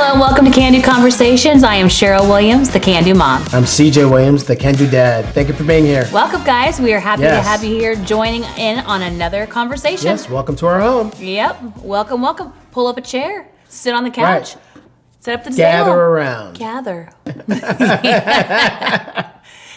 Hello and welcome to Can Do Conversations. I am Cheryl Williams, the Can Do Mom. I'm CJ Williams, the Can Do Dad. Thank you for being here. Welcome, guys. We are happy to have you here joining in on another conversation. Yes, welcome to our home. Yep. Welcome, welcome. Pull up a chair. Sit on the couch. Right. Set up the Gather table. around. Gather.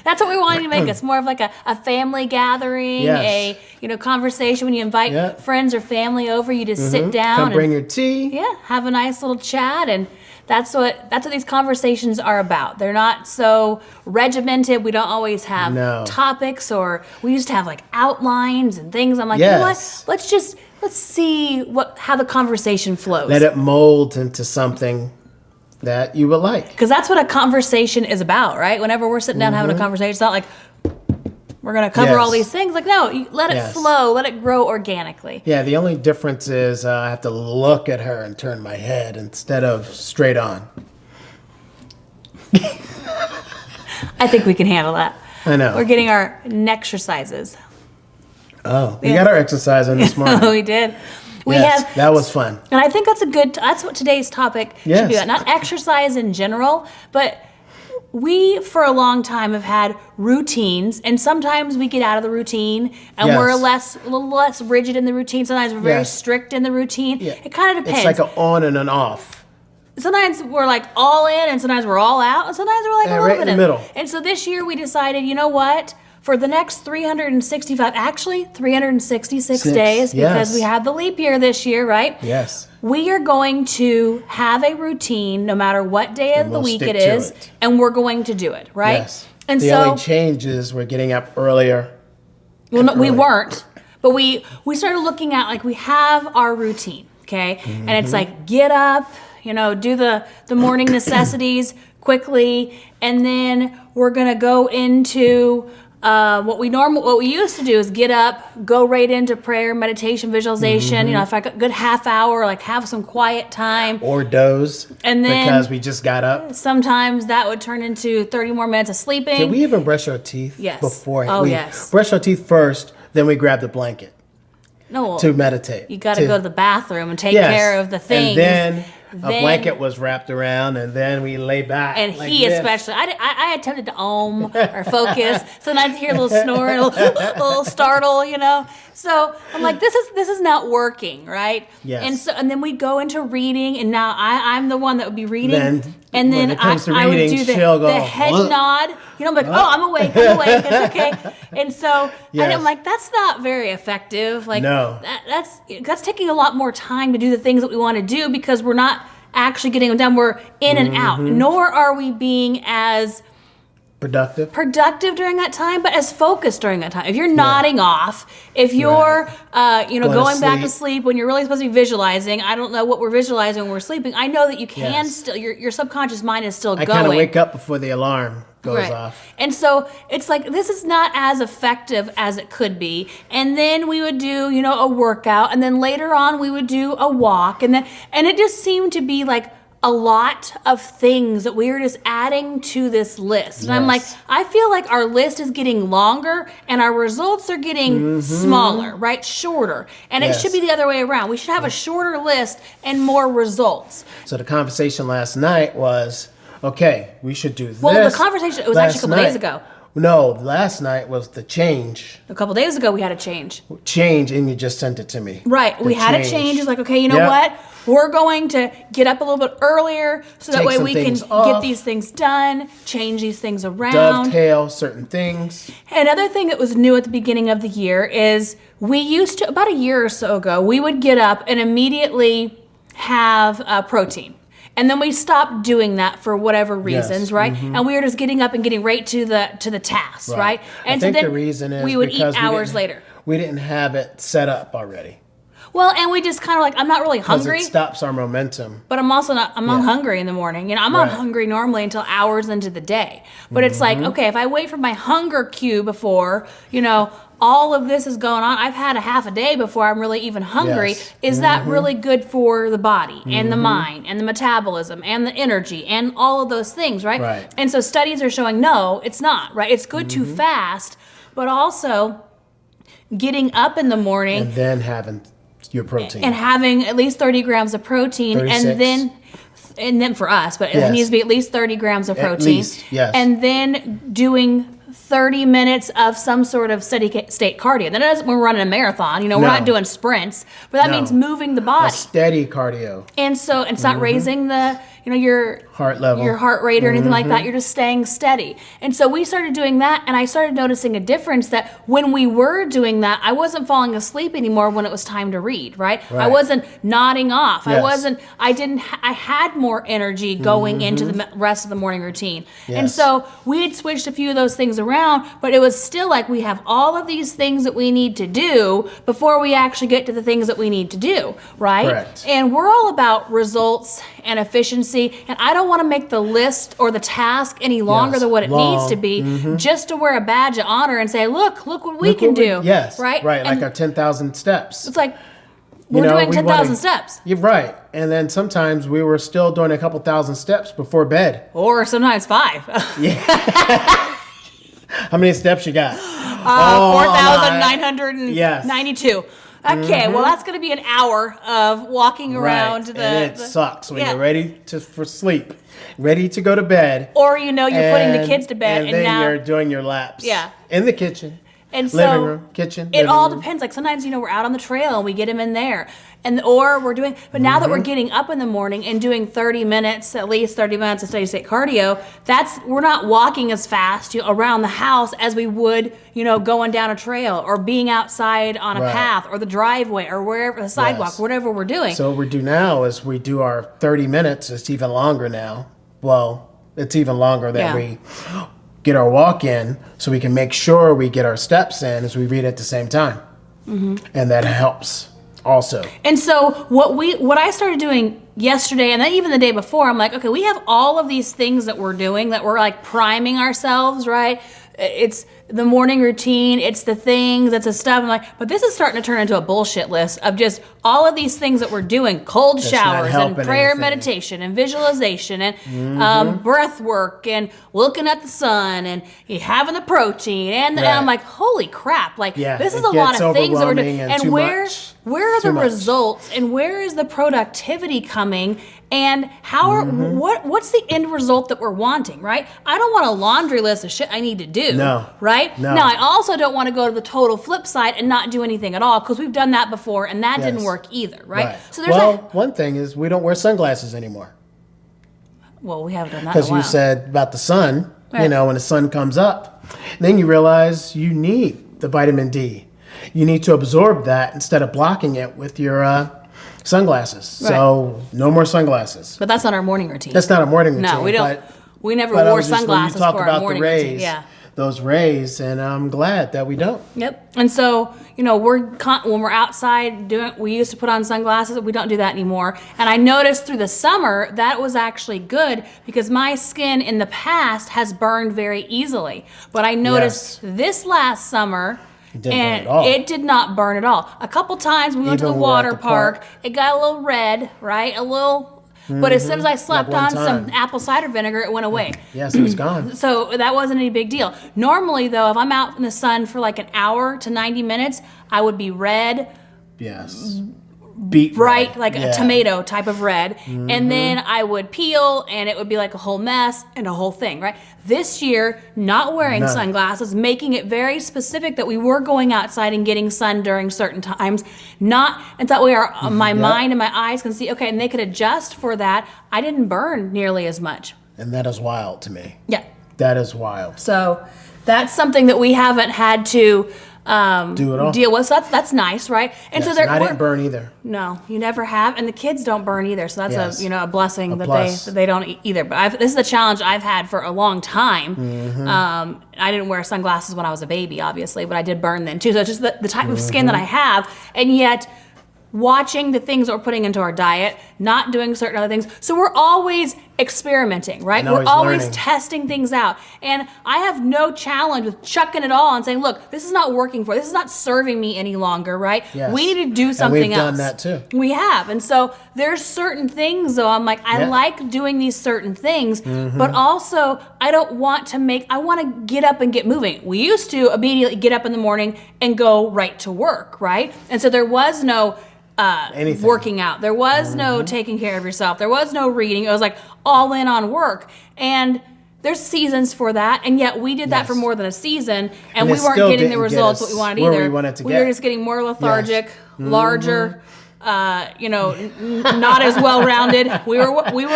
That's what we wanted to make. It's more of like a family gathering, Yes. a conversation when you invite friends or family over. You just sit down. Come bring your tea. Yeah, have a nice little chat, and that's what these conversations are about. They're not so regimented. We don't always have topics, or we used to have like outlines and things. I'm like, you know what? Let's see how the conversation flows. Let it mold into something that you would like. Because that's what a conversation is about, right? Whenever we're sitting down having a conversation, it's not like we're going to cover all these things. Like, no, you let it flow, let it grow organically. Yeah, the only difference is I have to look at her and turn my head instead of straight on. I think we can handle that. I know. We're getting our neck exercises. Oh, we got our exercise in this morning. We did. That was fun. And I think that's what today's topic should be about. Not exercise in general, but we, for a long time, have had routines, and sometimes we get out of the routine, and we're a little less rigid in the routine. Sometimes we're very strict in the routine. Yeah. It kind of depends. It's like an on and an off. Sometimes we're like all in, and sometimes we're all out, and sometimes we're like a little right bit in the middle. And so this year we decided, you know what? For the next 366 days, because we had the leap year this year, right? Yes. We are going to have a routine no matter what day of the week it is, and we're going to do it, right? Yes. And the only change is we're getting up earlier. Well, no, we weren't, but we started looking at, like, we have our routine, okay? And it's like, get up, do the morning necessities quickly, and then we're going to go into what we used to do is get up, go right into prayer, meditation, visualization. If I got a good half hour, like have some quiet time, or doze, and then because we just got up. Sometimes that would turn into 30 more minutes of sleeping. Did we even brush our teeth? Yes. Before we brush our teeth first, then we grab the blanket. No, to meditate. You got to go to the bathroom and take care of the things. And then a blanket was wrapped around, and then we lay back. And especially, I attempted to or focus. Sometimes I hear a little snore, a little startle, So I'm like, this is not working, right? Yes. And then we go into reading, and now I'm the one that would be reading. And then I would do the head nod. I'm like, I'm awake. It's okay. And so and I'm like, that's not very effective. Like, no. That's taking a lot more time to do the things that we want to do, because we're not actually getting them done. We're in and out. Nor are we being as productive during that time, but as focused during that time. If you're nodding off, if you're going back to sleep when you're really supposed to be visualizing, I don't know what we're visualizing when we're sleeping. I know that you can still, your subconscious mind is still going. I kind of wake up before the alarm goes off. And so it's like, this is not as effective as it could be. And then we would do, a workout, and then later on we would do a walk, and it just seemed to be like a lot of things that we were just adding to this list. And I'm like, I feel like our list is getting longer and our results are getting smaller, right? Shorter. And it should be the other way around. We should have a shorter list and more results. So the conversation last night was, okay, we should do this. Well, the conversation, it was actually a couple days ago. No, last night was the change. A couple days ago, we had a change. And you just sent it to me. Right. We had a change. It's like, okay, you know what? We're going to get up a little bit earlier so that way we can get these things done, change these things around. Dovetail certain things. Another thing that was new at the beginning of the year is we used to, about a year or so ago, we would get up and immediately have protein. And then we stopped doing that for whatever reasons, right? And we were just getting up and getting right to the task, right? And I think the reason is we would eat hours later. We didn't have it set up already. Well, and we just kind of like, I'm not really hungry. Because it stops our momentum. But I'm also not, I'm not hungry in the morning. I'm not hungry normally until hours into the day. But it's like, okay, if I wait for my hunger cue before, all of this is going on, I've had a half a day before I'm really even hungry. Is that really good for the body and the mind and the metabolism and the energy and all of those things, right? And so studies are showing, no, it's not, right? It's good to fast, but also getting up in the morning. And then having your protein. And having at least 30 grams of protein. 36. And then and then for us, but it Yes. needs to be at least 30 grams of At protein. least, yes. And then doing 30 minutes of some sort of steady state cardio. That doesn't mean we're running a marathon. We're No. not doing sprints, but that No. means moving the A body. steady cardio. And so it's not raising the, your Heart level. your heart rate or anything like that. You're just staying steady. And so we started doing that, and I started noticing a difference that when we were doing that, I wasn't falling asleep anymore when it was time to read, right? I Right. wasn't nodding off. Yes. I had more energy going into the rest of the morning routine. And Yes. so we had switched a few of those things around, but it was still like we have all of these things that we need to do before we actually get to the things that we need to do, right? Correct. And we're all about results and efficiency, and I don't want to make the list or the task any longer Yes, than what it long. needs to be just to wear a badge of honor and say, look what we Look can what do. Yes. Right? Right. Like And our 10,000 steps. it's like we're doing we 10,000 wanna- steps. You're right. And then sometimes we were still doing a couple thousand steps before bed. Or sometimes 5. How many steps you got? 4,992. Okay, well that's going to be an hour of walking around Right. the. And it the- sucks when yeah. you're ready for sleep, ready to go to bed. Or you're putting the kids to bed, and then now you're doing your laps. Yeah. In the kitchen. and Living so room, kitchen. It living all room. depends. Like sometimes we're out on the trail and we get them in there, or we're doing. But now that we're getting up in the morning and doing 30 minutes, at least 30 minutes of steady state cardio, we're not walking as fast around the house as we would, going down a trail or being outside on a Right. path or the driveway or wherever the sidewalk, Yes. whatever we're doing. So what we do now is we do our 30 minutes. It's even longer now. Well, it's even longer that Yeah. we get our walk in so we can make sure we get our steps in as we read at the same time. And that helps also. And so what I started doing yesterday and then even the day before, I'm like, okay, we have all of these things that we're doing that we're like priming ourselves, right? It's the morning routine, it's the things, it's the stuff. I'm like, but this is starting to turn into a bullshit list of just all of these things that we're doing, cold That's showers not and helping prayer anything. meditation and visualization and breath work and looking at the sun and having the protein and Right. I'm like, holy crap, like Yeah, this is it a lot gets of things that we're doing. overwhelming and And too where much. are Too the much. results and where is the productivity coming and how are what's the end result that we're wanting, right? I don't want a laundry list of shit I need to do. No. Right? No. Now I also don't want to go to the total flip side and not do anything at all because we've done that before and that didn't Yes. work either, right? Right. So there's one thing is we don't wear sunglasses anymore. we haven't done that in a Because while. you said about the sun, Right. when the sun comes up, then you realize you need the vitamin D. You need to absorb that instead of blocking it with your sunglasses. So no more sunglasses. But that's not our morning routine. That's not a morning routine. No, we don't. But, We never but I wore was just, when sunglasses you talk for our about the morning rays, routine. Yeah. those rays, and I'm glad that we don't. Yep. And so, when we're outside we used to put on sunglasses. We don't do that anymore. And I noticed through the summer that was actually good because my skin in the past has burned very easily. But I noticed this last summer, It didn't and burn at all. it did not burn at all. A couple times we went to the Even when we were at water the park, park. it got a little red, right? A little. But as soon as I slapped one on some time. apple cider vinegar, it went away. Yes, it was gone. So that wasn't any big deal. Normally, though, if I'm out in the sun for like an hour to 90 minutes, I would be red, Yes. Beet bright, red. like a Yeah. tomato type of red. And then I would peel, and it would be like a whole mess and a whole thing, right? This year, not wearing None. sunglasses, making it very specific that we were going outside and getting sun during certain times, and that way my mind and my eyes can see, okay, and they could adjust for that. I didn't burn nearly as much. And that is wild to me. Yeah. That is wild. So that's something that we haven't had to Do it all. deal with. So that's nice, right? And Yes, so and I we're- didn't burn either. No, you never have, and the kids don't burn either. So that's Yes. a blessing that plus. they don't either. But this is a challenge I've had for a long time. I didn't wear sunglasses when I was a baby, obviously, but I did burn then too. So it's just the type of skin that I have, and yet watching the things that we're putting into our diet, not doing certain other things. So we're always experimenting, right? And We're always learning. testing things out. And I have no challenge with chucking it all and saying, look, this is not working for, this is not serving me any longer, right? Yes. We need to do And something we've else. done that too. We have. And so there's certain things though, I'm like, I Yeah. like doing these certain things, but also I want to get up and get moving. We used to immediately get up in the morning and go right to work, right? And so there was no Anything. working out. There was no taking care of yourself. There was no reading. It was like all in on work. And there's seasons for that, and yet we did that for more than a season, and we weren't getting the results what we wanted either. We were just getting more lethargic, larger, not as well rounded. We were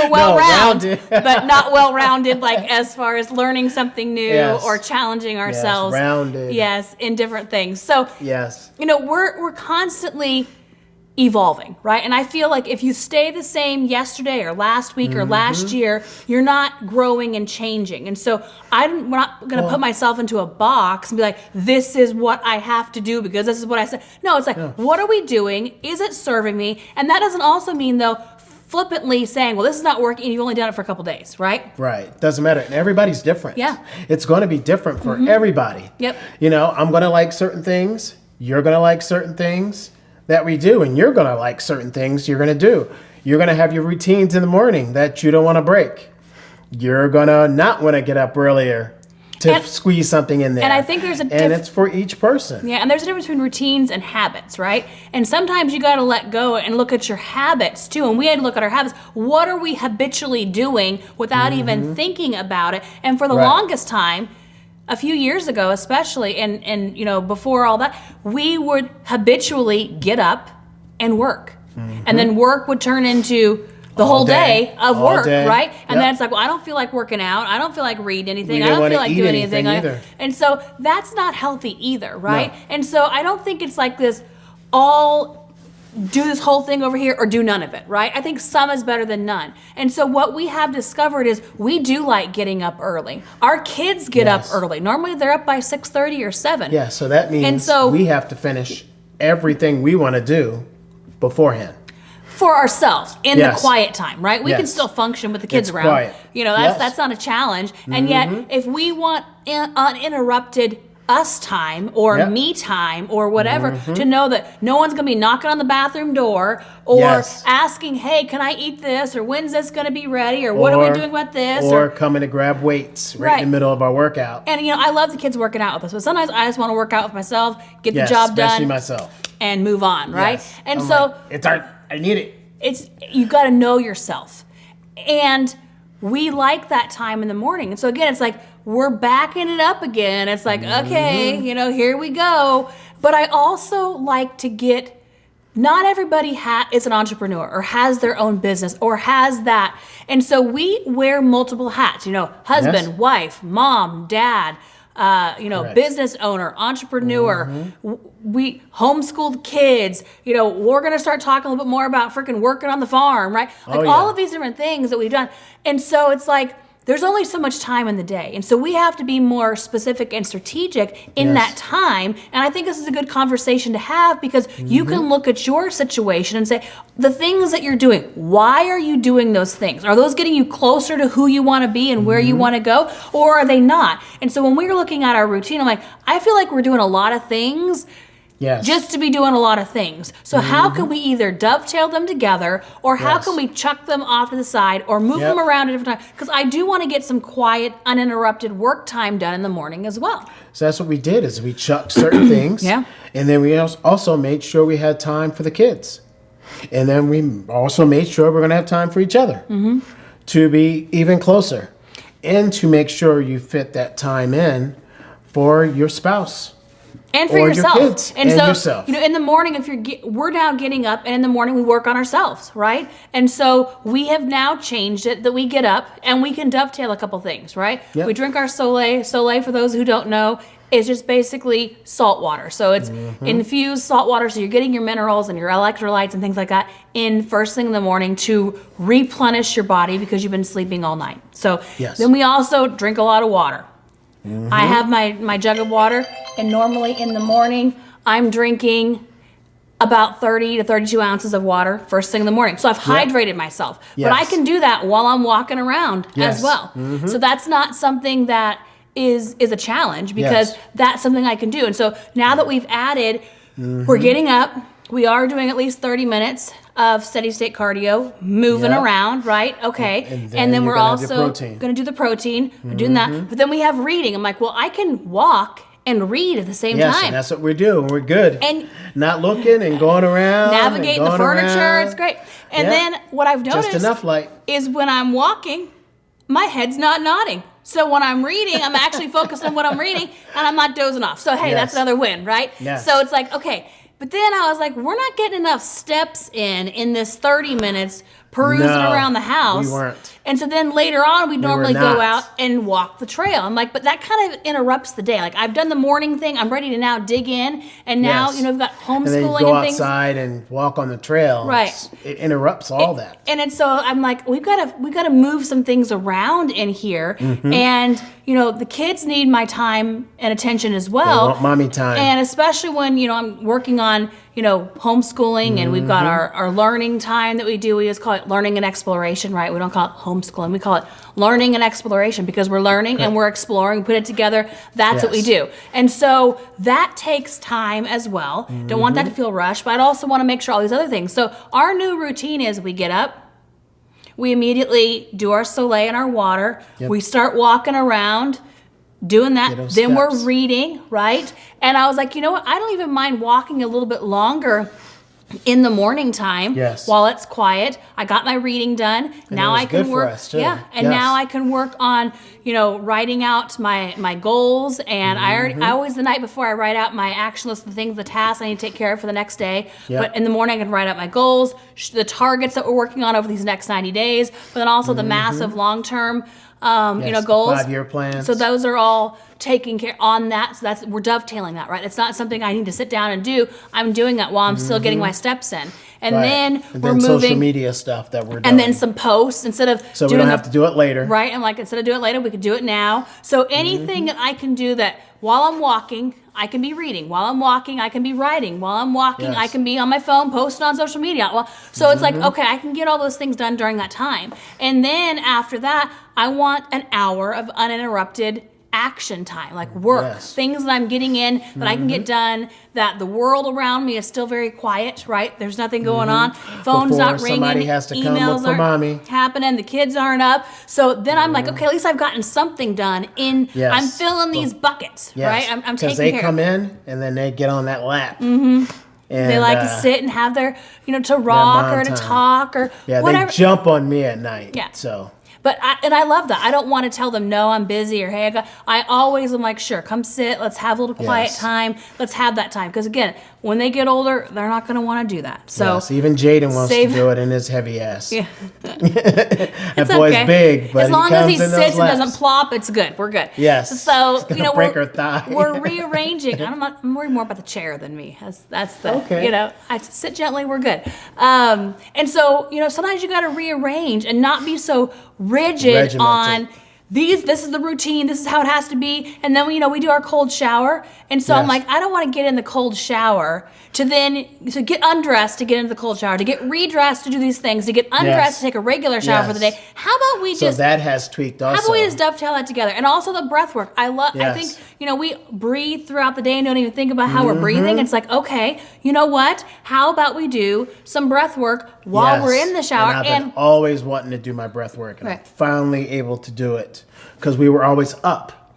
well rounded, but not well rounded, like as far as learning something new or challenging ourselves. Yes, rounded. Yes, in different things. So yes, we're constantly evolving, right? And I feel like if you stay the same yesterday or last week or last year, you're not growing and changing. And so I'm not going to put myself into a box and be like, this is what I have to do because this is what I said. No, it's like, what are we doing? Is it serving me? And that doesn't also mean, though, flippantly saying, well, this is not working and you've only done it for a couple days, right? Right. Doesn't matter. And everybody's different. Yeah. It's going to be different for everybody. Yep. I'm going to like certain things. You're going to like certain things that we do, and you're going to like certain things you're going to do. You're going to have your routines in the morning that you don't want to break. You're going to not want to get up earlier to squeeze something in there. And I think there's and it's for each person. Yeah, and there's a difference between routines and habits, right? And sometimes you got to let go and look at your habits too. And we had to look at our habits. What are we habitually doing without even thinking about it? And for the longest time, a few years ago especially, and before all that, we would habitually get up and work. And then work would turn into the whole day of work, right? And then it's like, well, I don't feel like working out. I don't feel like reading anything. I don't feel like doing anything. And so that's not healthy either, right? No. And so I don't think it's like this all do this whole thing over here or do none of it, right? I think some is better than none. And so what we have discovered is we do like getting up early. Our kids get up early. Normally they're up by 6:30 or 7. Yeah, so that means we have to finish everything we want to do beforehand. For ourselves in the quiet time, right? We can still function with the kids around. Quiet. That's not a challenge. And yet if we want uninterrupted us time or me time or whatever, to know that no one's going to be knocking on the bathroom door or asking, hey, can I eat this? Or when's this going to be ready? Or what are we doing with this? Or coming to grab weights right in the middle of our workout. And, I love the kids working out with us, but sometimes I just want to work out with myself, get the job done. Especially myself. And move on, right? Yes. And I'm so I need it. You got to know yourself. And we like that time in the morning. And so again, it's like we're backing it up again. It's like, okay, here we go. But I also like to not everybody is an entrepreneur or has their own business or has that. And so we wear multiple hats, husband, wife, mom, dad, business owner, entrepreneur. We homeschooled kids. We're going to start talking a little bit more about freaking working on the farm, right? All of these different things that we've done. And so it's like, there's only so much time in the day. And so we have to be more specific and strategic in that time. And I think this is a good conversation to have because you can look at your situation and say, the things that you're doing, why are you doing those things? Are those getting you closer to who you want to be and where you want to go? Or are they not? And so when we're looking at our routine, I'm like, I feel like we're doing a lot of things just to be doing a lot of things. So how can we either dovetail them together or how can we chuck them off to the side or move them around at different times? Because I do want to get some quiet, uninterrupted work time done in the morning as well. So that's what we did is we chucked certain things. And then we also made sure we had time for the kids. And then we also made sure we're going to have time for each other to be even closer and to make sure you fit that time in for your spouse. And for yourself. Your kids and so, yourself. In the morning, we're now getting up, and in the morning we work on ourselves, right? And so we have now changed it that we get up and we can dovetail a couple things, right? We drink our Soleil. Soleil, for those who don't know, is just basically salt water. So it's infused salt water, so you're getting your minerals and your electrolytes and things like that in first thing in the morning to replenish your body because you've been sleeping all night. So then we also drink a lot of water. I have my jug of water, and normally in the morning, I'm drinking about 30 to 32 ounces of water first thing in the morning. So I've hydrated myself. But I can do that while I'm walking around as well. So that's not something that is a challenge because that's something I can do. And so now that we've added, we're getting up, we are doing at least 30 minutes of steady state cardio, moving around, right? Okay. And then we're also going to do the protein. We're doing that. But then we have reading. I'm like, well, I can walk and read at the same Yes, time. and that's what we do. We're good. And not looking and going around. navigating the furniture. Around. It's great. And then what I've noticed just enough light is when I'm walking, my head's not nodding. So when I'm reading, I'm actually focused on what I'm reading, and I'm not dozing off. So, hey, that's another win, right? Yes. So it's like, okay. But then I was like, we're not getting enough steps in this 30 minutes perusing around the house. We weren't. And so then later on, we normally go out and walk the trail. I'm like, but that kind of interrupts the day. Like, I've done the morning thing. I'm ready to now dig in. And now, we've got homeschooling and things. And then you go outside and walk on the trail. Right. It interrupts all that. And so I'm like, we gotta move some things around in here. And, the kids need my time and attention as well. They want mommy time. And especially when, I'm working on, homeschooling and we've got our learning time that we do. We just call it learning and exploration, right? We don't call it homeschooling. We call it learning and exploration because we're learning and we're exploring, put it together. That's what we do. And so that takes time as well. Don't want that to feel rushed, but I also want to make sure all these other things. So our new routine is we get up, we immediately do our soleil and our water. We start walking around, doing that. Then steps. We're reading, right? And I was like, you know what? I don't even mind walking a little bit longer in the morning time while it's quiet. I got my reading done. And now I can work. And now I can work on, writing out my goals. And I always the night before I write out my action list, the things, the tasks I need to take care of for the next day. But in the morning I can write out my goals, the targets that we're working on over these next 90 days, but then also the massive long-term goals. 5-year plans. So those are all taking care on that. So we're dovetailing that, right? It's not something I need to sit down and do. I'm doing that while I'm still getting my steps in. And then we're moving social media stuff that we're doing. And then some posts instead of so we don't have to do it later. Right. I'm like, instead of doing it later, we could do it now. So anything that I can do that while I'm walking, I can be reading. While I'm walking, I can be writing. While I'm walking, I can be on my phone, posting on social media. So it's like, okay, I can get all those things done during that time. And then after that, I want an hour of uninterrupted action time, like work, things that I'm getting in that I can get done, that the world around me is still very quiet, right? There's nothing going on. Phone's not ringing. Somebody has to come emails look for mommy. Happening. The kids aren't up. So then I'm like, okay, at least I've gotten something done I'm filling these buckets, right? I'm taking care of. Because they come in and then they get on that lap. And they like to sit and have their, to rock or to talk or whatever. They jump on me at night. Yeah. So. But I love that. I don't want to tell them, no, I'm busy or hey, I always am like, sure, come sit. Let's have a little quiet time. Let's have that time. Because again, when they get older, they're not going to want to do that. So even Jaden wants to do it in his heavy ass. Yeah. That boy's big, but as long as he sits and laps. Doesn't plop, it's good. We're good. Yes. So break her thigh. We're rearranging. I'm worried more about the chair than me. That's the I sit gently. We're good. And so sometimes you got to rearrange and not be so rigid on this is the routine, this is how it has to be. And then we do our cold shower. And so I'm like, I don't want to get in the cold shower to get undressed to get into the cold shower, to get redressed to do these things, to get undressed to take a regular shower for the day. How about we so that has tweaked also. How about we just dovetail that together? And also the breath work. I think, we breathe throughout the day and don't even think about how we're breathing. It's like, okay, you know what? How about we do some breath work while we're in the shower? And I've been always wanting to do my breath work. And I'm finally able to do it because we were always up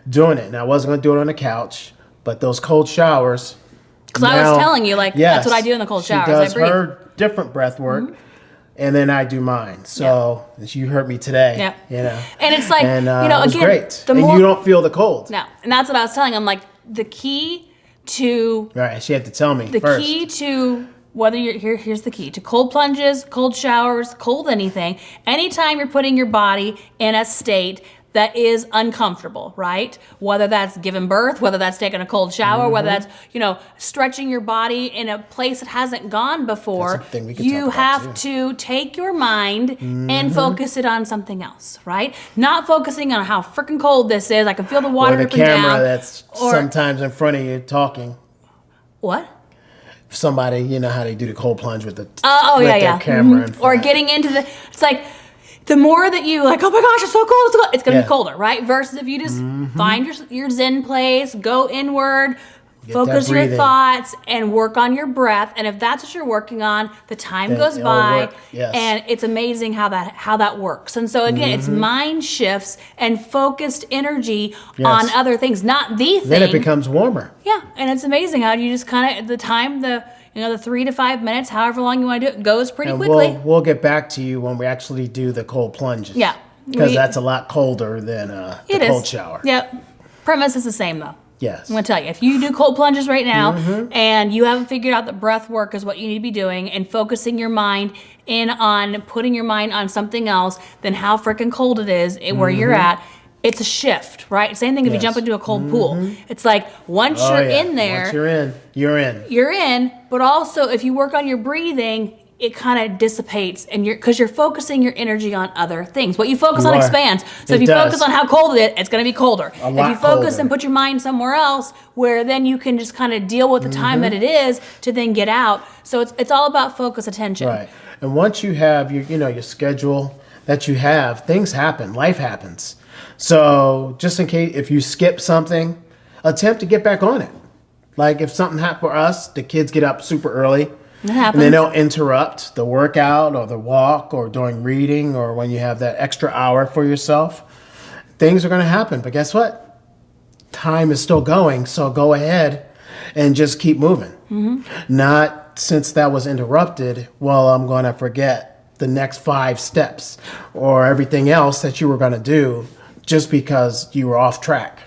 doing it. And I wasn't going to do it on the couch, but those cold showers. Because I was telling you, that's what I do in the cold shower. She does her different breath work. And then I do mine. So you heard me today. Yeah. And it's like, it again, was great. And you don't feel the cold. No. And that's what I was telling him. Like the key to. Right. She had to tell me the first. Key to whether you're here's the key to cold plunges, cold showers, cold anything. Anytime you're putting your body in a state that is uncomfortable, right? Whether that's giving birth, whether that's taking a cold shower, whether that's, stretching your body in a place that hasn't gone before, you have to take your mind and focus it on something else, right? Not focusing on how freaking cold this is. I can feel the water dripping down. Or the camera that's sometimes in front of you talking. What? Somebody, how they do the cold plunge with the their camera in front. Or getting into it's like, the more that you like, oh my gosh, it's so cold, it's going to be colder, right? Versus if you just find your zen place, go inward, Focus your thoughts and work on your breath. And if that's what you're working on, the time goes by. Yes. And it's amazing how that works. And so again, it's mind shifts and focused energy on other things, not the thing. Then it becomes warmer. Yeah. And it's amazing how you just kind of, the 3 to 5 minutes, however long you want to do it, goes pretty quickly. We'll get back to you when we actually do the cold plunges. Yeah. Because that's a lot colder than the cold shower. Yep. Premise is the same though. Yes. I'm going to tell you, if you do cold plunges right now and you haven't figured out that breath work is what you need to be doing and focusing your mind in on putting your mind on something else than how freaking cold it is where you're at, it's a shift, right? Same thing if you jump into a cold pool. It's like once you're in there. Once you're in, you're in. You're in, but also if you work on your breathing, it kind of dissipates and because you're focusing your energy on other things. What you focus on expands. So if you focus on how cold it is, it's going to be colder. If you focus and put your mind somewhere else where then you can just kind of deal with the time that it is to then get out. So it's all about focus attention. Right. And once you have your schedule that you have, things happen, life happens. So just in case if you skip something, attempt to get back on it. Like if something happened for us, the kids get up super early. And then they'll interrupt the workout or the walk or during reading or when you have that extra hour for yourself. Things are going to happen. But guess what? Time is still going. So go ahead and just keep moving. Not since that was interrupted, well, I'm going to forget the next 5 steps or everything else that you were going to do just because you were off track.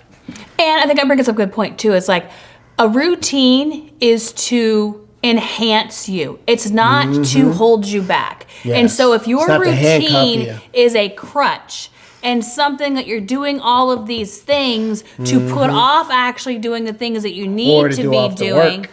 And I think I bring up a good point too. It's like a routine is to enhance you. It's not to hold you back. Yes. And so if your routine is a crutch and something that you're doing all of these things to put off actually doing the things that you need to be doing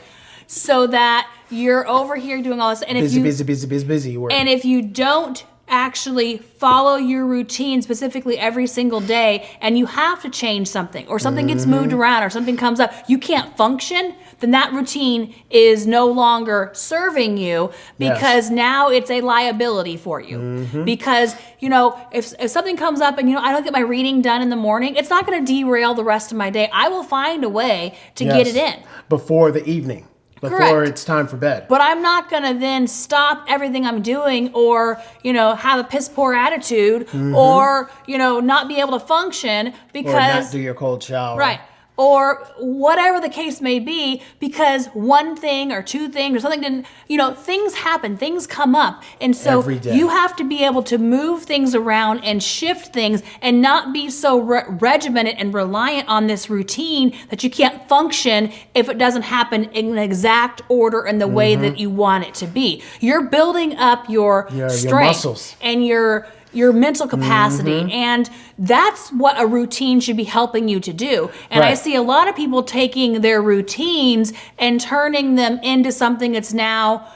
so that you're over here doing all this. And busy. And if you don't actually follow your routine specifically every single day and you have to change something or something gets moved around or something comes up, you can't function, then that routine is no longer serving you because now it's a liability for you. Because, if something comes up and, I don't get my reading done in the morning, it's not going to derail the rest of my day. I will find a way to get it in. Before the evening. Before it's time for bed. But I'm not going to then stop everything I'm doing or, have a piss poor attitude or, not be able to function because... Or not do your cold shower. Right. Or whatever the case may be, because one thing or two things or something didn't, things happen, things come up. And so you have to be able to move things around and shift things and not be so regimented and reliant on this routine that you can't function if it doesn't happen in an exact order and the way that you want it to be. You're building up your strength your muscles. And your mental capacity. And that's what a routine should be helping you to do. And I see a lot of people taking their routines and turning them into something that's now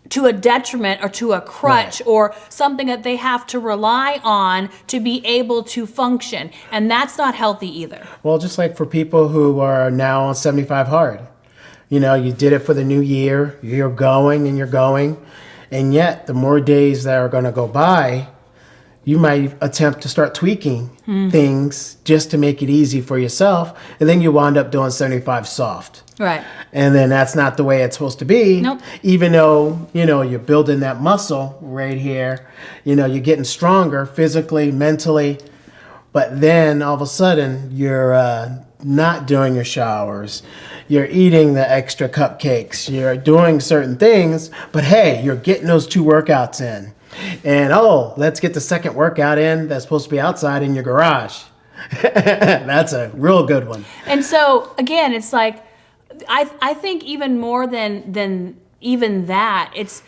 to a detriment or to a crutch or something that they have to rely on to be able to function. And that's not healthy either. Well, just like for people who are now on 75 hard, you did it for the new year, you're going, and yet the more days that are going to go by, you might attempt to start tweaking things just to make it easy for yourself. And then you wind up doing 75 soft. Right. And then that's not the way it's supposed to be. Nope. Even though, you're building that muscle right here. You're getting stronger physically, mentally. But then all of a sudden you're not doing your showers. You're eating the extra cupcakes. You're doing certain things. But hey, you're getting those 2 workouts in. And let's get the second workout in that's supposed to be outside in your garage. That's a real good one. And so again, it's like I think even more than even that, it's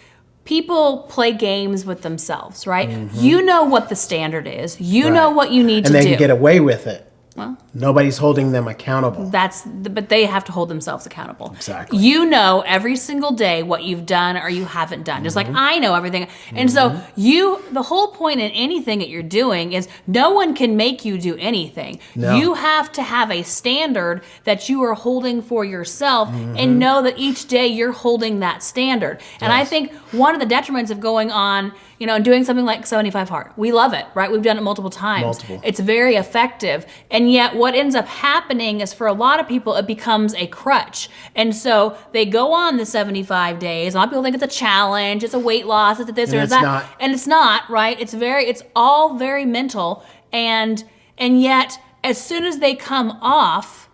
people play games with themselves, right? You know what the standard is. You know what you need to do. And they can get away with it. Well, nobody's holding them accountable. But they have to hold themselves accountable. Exactly. You know every single day what you've done or you haven't done. Just like I know everything. And so the whole point in anything that you're doing is no one can make you do anything. No. You have to have a standard that you are holding for yourself and know that each day you're holding that standard. And I think one of the detriments of going on, doing something like 75 hard. We love it, right? We've done it multiple times. Multiple. It's very effective. And yet what ends up happening is for a lot of people, it becomes a crutch. And so they go on the 75 days. A lot of people think it's a challenge, it's a weight loss, it's this or that. Not. And it's not, right? It's all very mental. And yet as soon as they come off,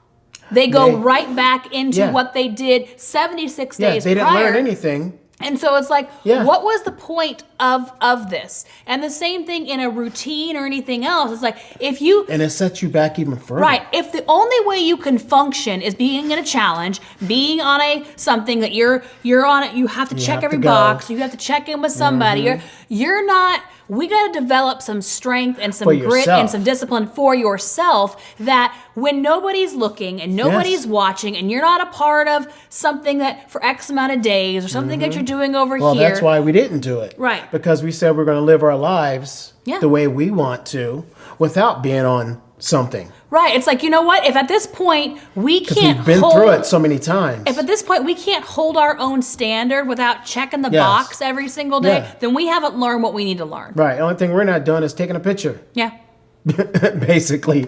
they go right back into what they did 76 days they didn't prior. learn anything. And so it's like, what was the point of this? And the same thing in a routine or anything else. It's like, And it sets you back even further. Right. If the only way you can function is being in a challenge, being on something that you're on it, you have to check every box, you have to check in with somebody. You're not, we got to develop some strength and some grit and some discipline for yourself, that when nobody's looking and nobody's watching and you're not a part of something that for X amount of days or something that you're doing over here. Well, that's why we didn't do it. Right. Because we said we're going to live our lives the way we want to without being on something. Right. It's like, you know what? If at this point we can't we've been through it so many times. If at this point we can't hold our own standard without checking the box every single day, then we haven't learned what we need to learn. Right. The only thing we're not doing is taking a picture. Yeah. Basically.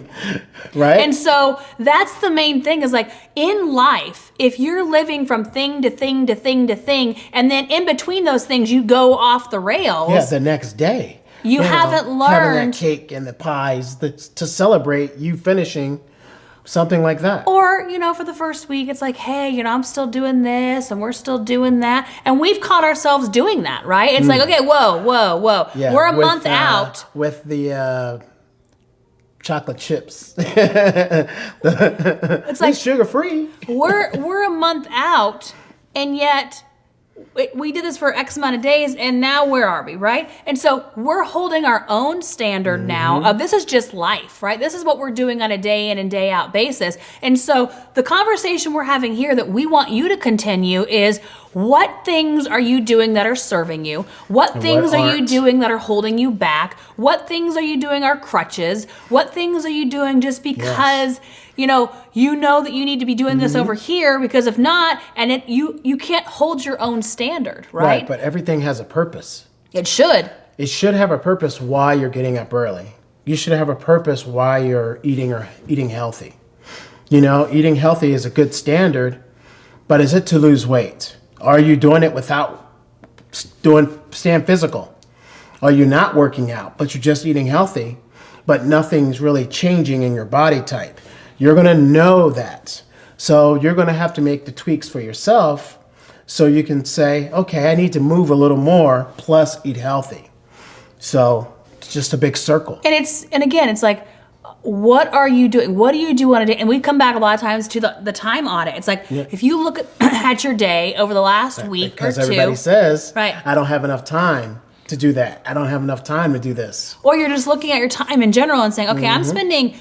Right? And so that's the main thing, is like in life, if you're living from thing to thing to thing to thing, and then in between those things you go off the rails. Yeah, the next day. You haven't learned. Having that cake and the pies to celebrate you finishing something like that. Or, for the first week, it's like, hey, I'm still doing this and we're still doing that. And we've caught ourselves doing that, right? It's like, okay, whoa. Yeah, we're a month out. With the chocolate chips. It's like sugar-free. we're a month out, and yet we did this for X amount of days, and now where are we, right? And so we're holding our own standard now of this is just life, right? This is what we're doing on a day in and day out basis. And so the conversation we're having here that we want you to continue is, what things are you doing that are serving you? What things are you doing that are holding you back? What things are you doing are crutches? What things are you doing just because you know that you need to be doing this over here, because if not, and you can't hold your own standard, right? Right, but everything has a purpose. It should. It should have a purpose why you're getting up early. You should have a purpose why you're eating healthy. Eating healthy is a good standard, but is it to lose weight? Are you doing it without staying physical? Are you not working out, but you're just eating healthy, but nothing's really changing in your body type? You're going to know that. So you're going to have to make the tweaks for yourself so you can say, okay, I need to move a little more plus eat healthy. So it's just a big circle. And again, it's like, what are you doing? What do you do on a day? And we come back a lot of times to the time audit. It's like, if you look at your day over the last week or two. Because everybody says, right, I don't have enough time to do that. I don't have enough time to do this. Or you're just looking at your time in general and saying, okay, I'm spending,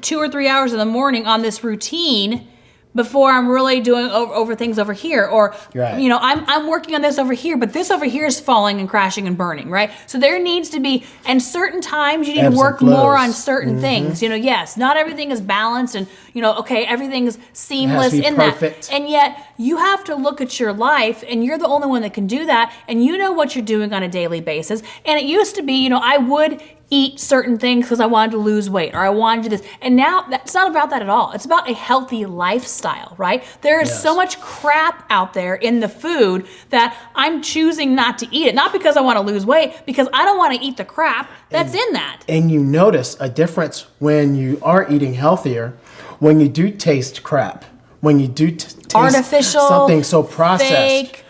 2 or 3 hours in the morning on this routine before I'm really doing over things over here. Or, I'm working on this over here, but this over here is falling and crashing and burning, right? So there needs to be, and certain times you need to work more on certain things. Yes, not everything is balanced and, everything's seamless in that. And yet you have to look at your life, and you're the only one that can do that. And you know what you're doing on a daily basis. And it used to be, I would eat certain things because I wanted to lose weight or I wanted to do this. And now that's not about that at all. It's about a healthy lifestyle, right? There is so much crap out there in the food that I'm choosing not to eat it. Not because I want to lose weight, because I don't want to eat the crap that's in that. And you notice a difference when you are eating healthier, when you do taste crap, when you do taste artificial, something so processed, fake,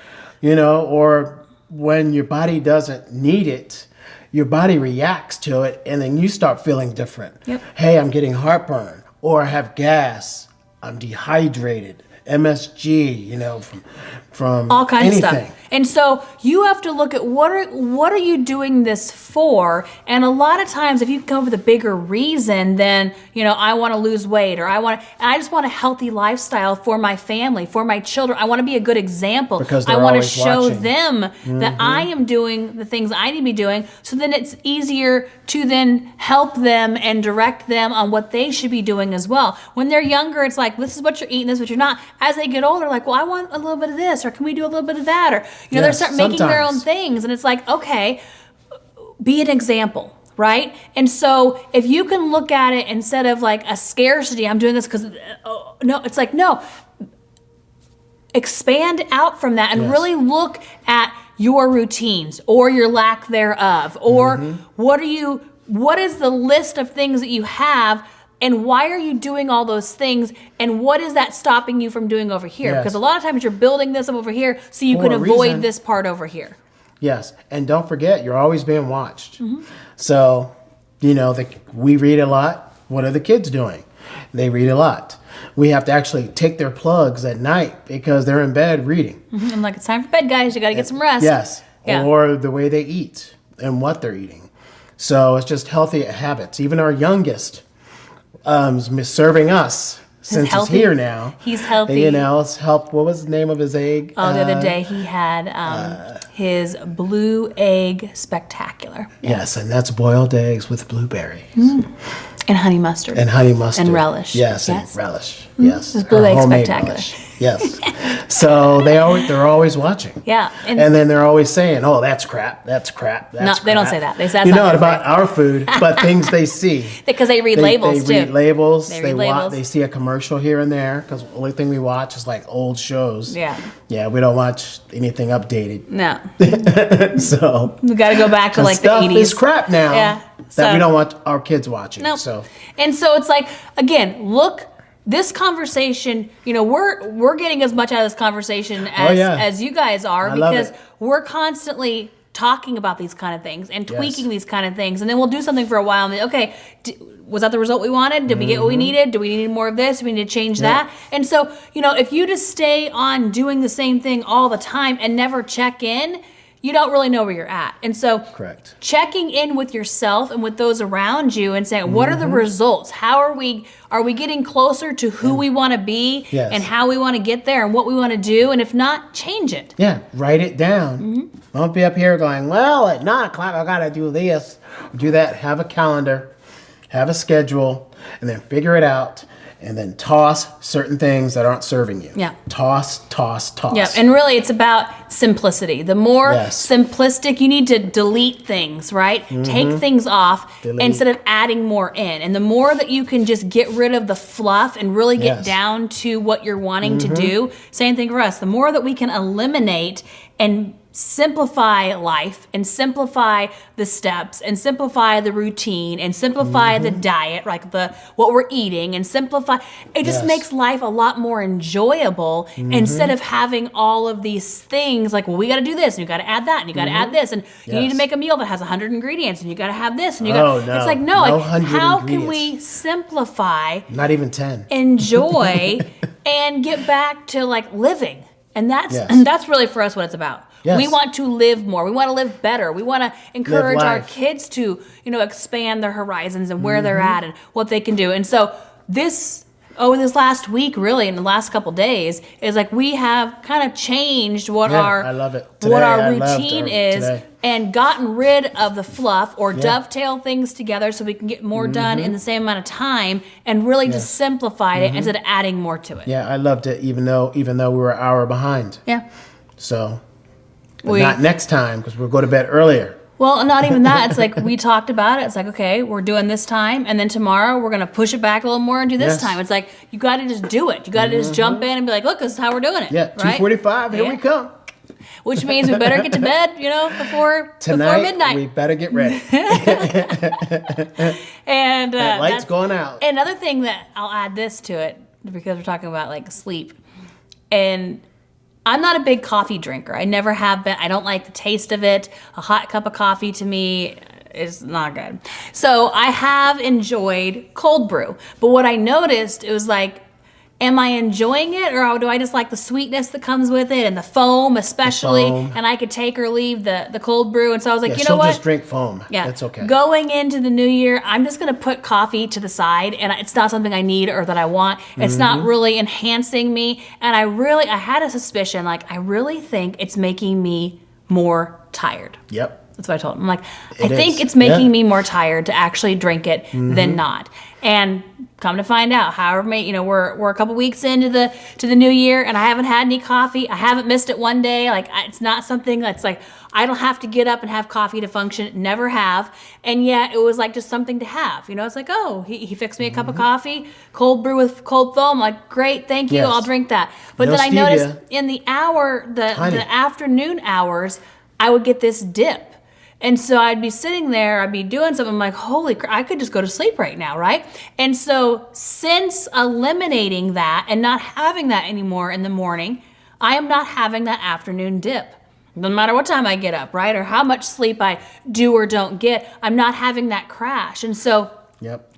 or when your body doesn't need it. Your body reacts to it, and then you start feeling different. Yep. Hey, I'm getting heartburn, or I have gas, I'm dehydrated, MSG, from all kinds anything. of stuff. And so you have to look at what are you doing this for? And a lot of times, if you come up with a bigger reason than, I want to lose weight, or I just want a healthy lifestyle for my family, for my children. I want to be a good example. Because I want to always show watching. them that I am doing the things I need to be doing. So then it's easier to then help them and direct them on what they should be doing as well. When they're younger, it's like, this is what you're eating, this is what you're not. as they get older, like, well, I want a little bit of this, or can we do a little bit of that? Or, they Yes, start making their own sometimes. things. And it's like, okay, be an example, right? And so if you can look at it instead of like a scarcity, I'm doing this because, no, it's like, no, expand out from that and really look at your routines or your lack thereof, or what is the list of things that you have, and why are you doing all those things, and what is that stopping you from doing over here? Because a lot of times you're building this up over here so you can avoid this part over here. Yes, and don't forget, you're always being watched. So, we read a lot. What are the kids doing? They read a lot. We have to actually take their plugs at night because they're in bed reading. I'm like, it's time for bed, guys. You got to get some rest. Yes, Yeah. or the way they eat and what they're eating. So it's just healthy habits. Even our youngest is serving us since he's here now. He's healthy. It's helped. What was the name of his egg? Oh, the other day he had his blue egg spectacular. Yes, and that's boiled eggs with blueberries. And honey mustard. And honey mustard. And relish. Yes, Yes. and relish. Yes. It's blue egg Homemade spectacular. relish. Yes. So they're always watching. Yeah. And then they're always saying, "Oh, that's crap. That's crap. That's crap." They don't say that. They say that's not not about our food, but things they see. Because they read labels they too. Read labels. They read labels. They see a commercial here and there because the only thing we watch is like old shows. Yeah. Yeah, we don't watch anything updated. No. So We got to go back to like the stuff 80s. is crap now. Yeah. That we don't want our kids watching. Nope. So And so it's like, again, look, this conversation, we're getting as much out of this conversation as you guys are, because we're constantly talking about these kind of things and tweaking these kind of things. And then we'll do something for a while and okay, was that the result we wanted? Did we get what we needed? Do we need more of this? Do we need to change that? And so, if you just stay on doing the same thing all the time and never check in, you don't really know where you're at. And so correct. Checking in with yourself and with those around you and saying, what are the results? How are we getting closer to who we want to be and how we want to get there and what we want to do? And if not, change it. Yeah, write it down. Don't be up here going, well, at 9 o'clock I got to do this, do that. Have a calendar, have a schedule, and then figure it out. And then toss certain things that aren't serving you. Yeah. Toss. Yeah, and really it's about simplicity. The more simplistic, you need to delete things, right? Take things off instead of adding more in. And the more that you can just get rid of the fluff and really get down to what you're wanting to do, same thing for us. The more that we can eliminate and simplify life and simplify the steps and simplify the routine and simplify the diet, like what we're eating, and simplify, it just makes life a lot more enjoyable instead of having all of these things like, well, we got to do this and you got to add that and you got to add this and you need to make a meal that has 100 ingredients and you got to have this and you got it's like, no, like, how can we simplify, not even 10, enjoy and get back to like living? And that's really for us what it's about. Yes. We want to live more. We want to live better. We want to encourage our kids to, expand their horizons and where they're at and what they can do. And so this last week, really, in the last couple days, is like we have kind of changed what I love it. Today, what our routine is and gotten rid of the fluff or dovetail things together so we can get more done in the same amount of time and really just simplified it instead of adding more to it. Yeah, I loved it, even though we were an hour behind. Yeah. So, not next time because we'll go to bed earlier. Well, not even that. It's like we talked about it. It's like, okay, we're doing this time, and then tomorrow we're going to push it back a little more and do this time. It's like, you got to just do it. You got to just jump in and be like, look, this is how we're doing it. Yeah, 2:45, here we come. Which means we better get to bed, before midnight. We better get ready. And that light's going out. Another thing that I'll add this to it, because we're talking about like sleep, and I'm not a big coffee drinker. I never have been. I don't like the taste of it. A hot cup of coffee to me is not good. So I have enjoyed cold brew. But what I noticed, it was like, am I enjoying it, or do I just like the sweetness that comes with it and the foam especially? And I could take or leave the cold brew. And so I was like, you know what? Just drink foam. Yeah, that's okay. Going into the new year, I'm just going to put coffee to the side, and it's not something I need or that I want. It's not really enhancing me. And I had a suspicion, like, I really think it's making me more tired. Yep. That's what I told him. I'm like, I think it's making me more tired to actually drink it than not. And come to find out, however many, you know, we're a couple weeks into the new year, and I haven't had any coffee. I haven't missed it one day. Like, it's not something that's like, I don't have to get up and have coffee to function. Never have. And yet it was like just something to have. You know, it's like, oh, he fixed me a cup of coffee, cold brew with cold foam. Like, great, thank you. I'll drink that. But No then I stevia. noticed in the afternoon hours, I would get this dip. And so I'd be sitting there, I'd be doing something, I'm like, holy crap, I could just go to sleep right now, right? And so since eliminating that and not having that anymore in the morning, I am not having that afternoon dip. No matter what time I get up, right? Or how much sleep I do or don't get, I'm not having that crash. And so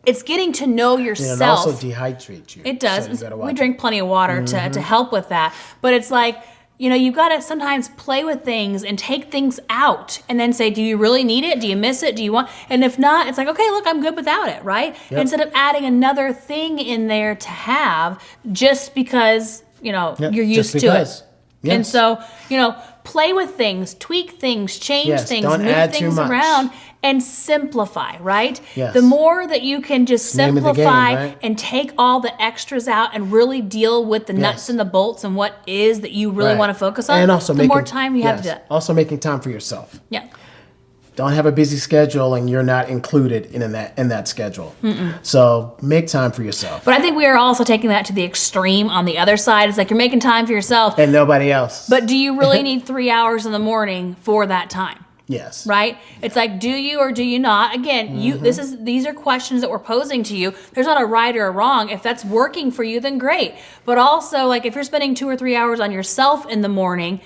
it's getting to know yourself. And it also dehydrates you. It does. So we drink plenty of water to help with that. But it's like, you know, you've got to sometimes play with things and take things out and then say, do you really need it? Do you miss it? Do you want? And if not, it's like, okay, look, I'm good without it, right? Instead of adding another thing in there to have just because, you know, you're used to it. Yes. And so, you know, play with things, tweak things, change things, move things around, and simplify, right? Yes. The more that you can just simplify and take all the extras out and really deal with the nuts and the bolts and what is that you really want to focus on, and also the more time you have to do it. Also making time for yourself. Yeah. Don't have a busy schedule and you're not included in that schedule. So make time for yourself. But I think we are also taking that to the extreme on the other side. It's like you're making time for yourself. And nobody else. But do you really need 3 hours in the morning for that time? Yes. Right? It's like, do you or do you not? Again, these are questions that we're posing to you. There's not a right or a wrong. If that's working for you, then great. But also, like, if you're spending 2 or 3 hours on yourself in the morning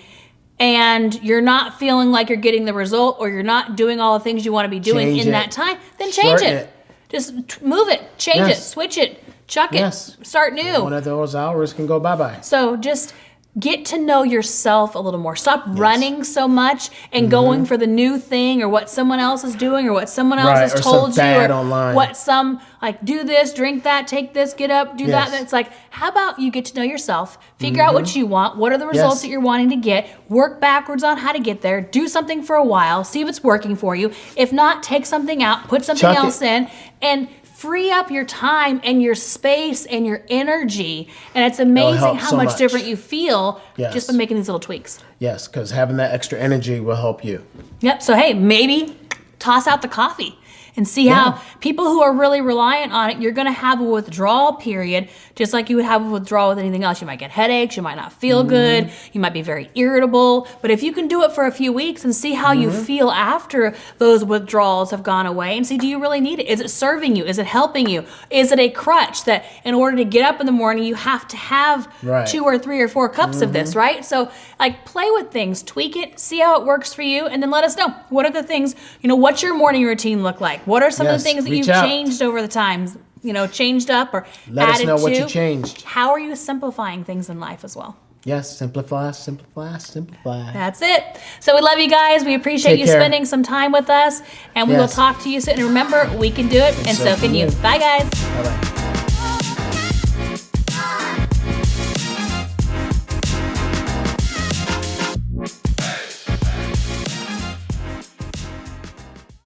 and you're not feeling like you're getting the result, or you're not doing all the things you want to be doing in that time, then change it. Just move it, change it, switch it, chuck it, start new. One of those hours can go bye-bye. So just get to know yourself a little more. Stop running so much and going for the new thing or what someone else is doing or what someone else has told you, or what some, like, do this, drink that, take this, get up, do that. And it's like, how about you get to know yourself, figure out what you want, what are the results that you're wanting to get, work backwards on how to get there, do something for a while, see if it's working for you. If not, take something out, put something else in, and free up your time and your space and your energy. And it's amazing how much different you feel just by making these little tweaks. Yes, because having that extra energy will help you. Yep. So, hey, maybe toss out the coffee and see how people who are really reliant on it, you're going to have a withdrawal period, just like you would have a withdrawal with anything else. You might get headaches, you might not feel good, you might be very irritable. But if you can do it for a few weeks and see how you feel after those withdrawals have gone away, and see, do you really need it? Is it serving you? Is it helping you? Is it a crutch that in order to get up in the morning, you have to have 2 or 3 or 4 cups of this, right? So, like, play with things, tweak it, see how it works for you, and then let us know. What are the things, you know, what's your morning routine look like? What are some of the things that you've changed over the times, you know, changed up or let added to? Let us know what you changed. How are you simplifying things in life as well? Yes, simplify, simplify, simplify. That's it. So we love you guys. We appreciate you spending some time with us. And we will talk to you soon. And remember, we can do it, and so can you. Bye, guys. Bye-bye.